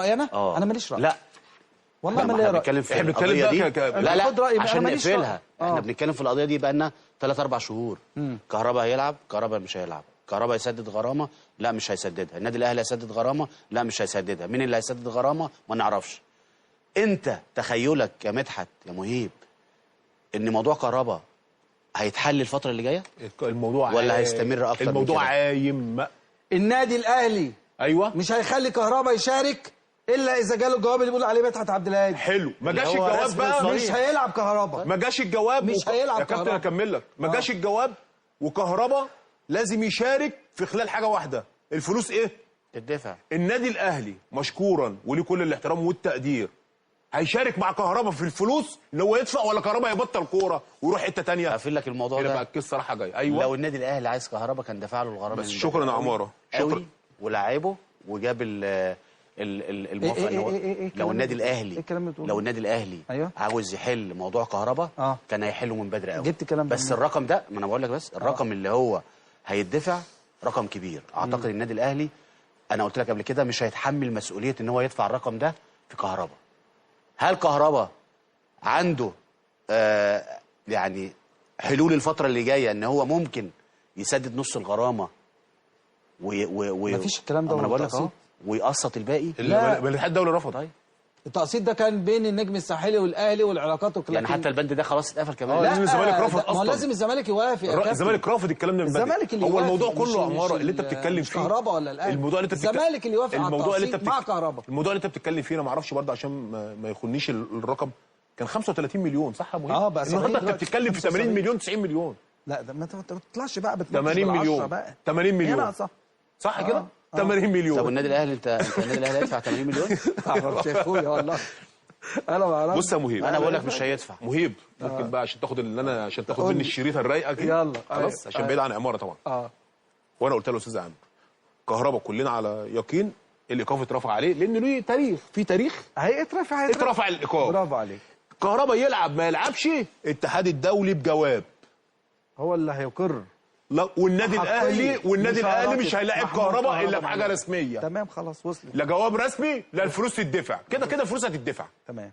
انا ماليش راي. لا والله ما ليا راي. احنا بنتكلم دي. لا عشان نقفلها. احنا بنتكلم في القضيه دي بقى لنا 3-4 شهور. كهربا هيلعب، كهربا مش هيلعب. كهربا هيسدد غرامه، لا مش هيسددها. النادي الاهلي هيسدد غرامه، لا مش هيسددها. مين اللي هيسدد غرامه ما نعرفش. انت تخيلك يا مدحت يا مهيب ان موضوع كهربا هيتحل الفتره اللي جايه الموضوع ولا هيستمر اكتر؟ الموضوع عايم. النادي الاهلي ايوه مش هيخلي كهربا يشارك الا اذا جاله الجواب اللي بيقول عليه مدحت عبد الهادي. حلو. ما جاش الجواب بقى، مش هيلعب كهربا. ما جاش الجواب مش هيلعب يا كابتن هكمل لك. ما جاش الجواب وكهربا لازم يشارك في خلال حاجه واحده. الفلوس ايه؟ تدفع. النادي الاهلي مشكورا وليه كل الاحترام والتقدير هيشارك مع كهربا في الفلوس ان هو يدفع، ولا كهربا يبطل كوره ويروح حته ثانيه؟ هقفل لك الموضوع ده بقى القصه رايحه جايه. ايوه لو النادي الاهلي عايز كهربا كان دفع له الغرامه بس. شكرا يا عماره، شكرا. ولاعبه وجاب الموافقه ان هو لو النادي الاهلي لو النادي الاهلي أيوة. عاوز يحل موضوع كهربا كان هيحله من بدري قوي. جبت كلام بس الرقم ده، ما انا بقول لك، بس الرقم اللي هو هيدفع رقم كبير. اعتقد النادي الاهلي، انا قلت لك قبل كده، مش هيتحمل مسؤوليه ان هو يدفع الرقم ده في كهربا. هل كهربا عنده يعني حلول الفتره اللي جايه ان هو ممكن يسدد نص الغرامه مفيش الكلام ده. انا بقول لك اهو، ويقسط الباقي؟ لا الاتحاد الدولي رفض. طيب التقسيط ده كان بين النجم الساحلي والاهلي والعلاقات وكل يعني حتى البند ده خلاص اتقفل كمان. لازم الزمالك رفض اصلا. ما لازم الزمالك يوافق. الزمالك رافض الكلام ده من بدري. الزمالك اللي هو الموضوع يوافق، كله عماره اللي انت بتتكلم فيه. كهربا ولا الاهلي؟ الموضوع اللي انت الزمالك اللي يوافق على التقسيط مع كهربا. الموضوع اللي انت بتتكلم فيه انا ما اعرفش برضه عشان ما يخونيش الرقم. كان 35 مليون صح يا مهيب؟ بقى النهارده انت بتتكلم في 80 مليون 90 مليون. لا ده ما تطلعش بقى 80 مليون 80 مليون صح كده؟ 80 مليون. طب النادي الاهلي، انت النادي الاهلي هيدفع 80 مليون؟ ما اعرفش يا اخويا والله. انا ما اعرفش. بص يا مهيب، انا بقول لك مش هيدفع. مهيب ممكن بقى عشان تاخد اللي انا عشان تاخد مني الشريطه الرايقه كده. يلا خلاص عشان بعيد عن عماره طبعا. وانا قلت له يا استاذ عامر كهربا كلنا على يقين الايقاف اترفع عليه لان له تاريخ، في تاريخ اترفع الايقاف. برافو عليك. كهربا يلعب ما يلعبش الاتحاد الدولي بجواب هو اللي هيقر. لا والنادي الاهلي مش هيلاعب كهربا الا بحاجه رسميه. تمام خلاص وصلت. لا جواب رسمي لا الفلوس تدفع. كده الفلوس هتدفع. تمام.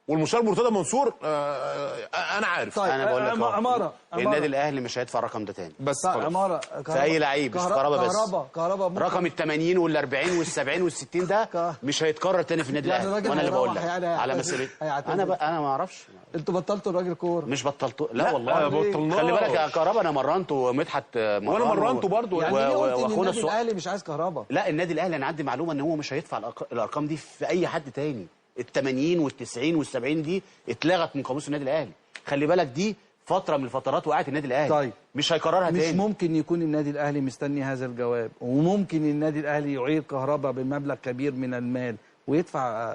والمستشار مرتضى منصور انا عارف. طيب انا بقول لك عماره النادي الاهلي مش هيدفع الرقم ده تاني. بس عماره في اي لعيب مش كهربا بس. كهربا رقم ال 80 وال 40 وال 70 وال 60 ده مش هيتكرر تاني في النادي الاهلي. وانا اللي بقول لك على مسؤوليتي. انا ما اعرفش. انتوا بطلتوا الراجل كوره؟ مش بطلتوا. لا والله بطلناه. خلي بالك يا كهربا، انا مرنته ومدحت وانا مرنته برضه. يعني قلت ان النادي الاهلي مش عايز كهربا. لا النادي الاهلي انا عندي معلومه ان هو مش هيدفع الارقام دي في اي حد تاني. ال 80 وال 90 وال 70 دي اتلغت من قاموس النادي الاهلي. خلي بالك دي فتره من الفترات وقعت النادي الاهلي. طيب مش هيكررها تاني. مش ممكن يكون النادي الاهلي مستني هذا الجواب، وممكن النادي الاهلي يعير كهربا بمبلغ كبير من المال ويدفع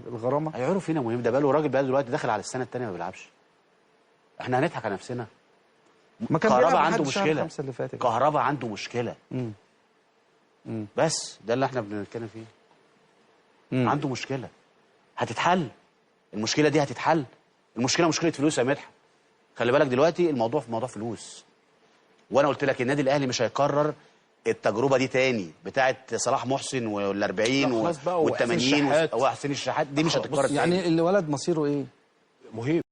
الغرامه؟ هيعيروا فينا مهم. ده بقاله راجل بقى دلوقتي داخل على السنه الثانيه ما بيلعبش. احنا هنضحك على نفسنا. ما كان كهربا عنده مشكله. اللي فاتت. كهربا عنده مشكله. بس ده اللي احنا بنتكلم فيه. عنده مشكله هتتحل. المشكله دي هتتحل. المشكله مشكله فلوس يا مدحت. خلي بالك دلوقتي الموضوع في موضوع فلوس. وانا قلت لك النادي الاهلي مش هيكرر التجربه دي تاني بتاعه صلاح محسن وال 40 وال 80 وحسين الشحات. دي مش هتتكرر تاني. يعني الولد مصيره ايه؟ مهيب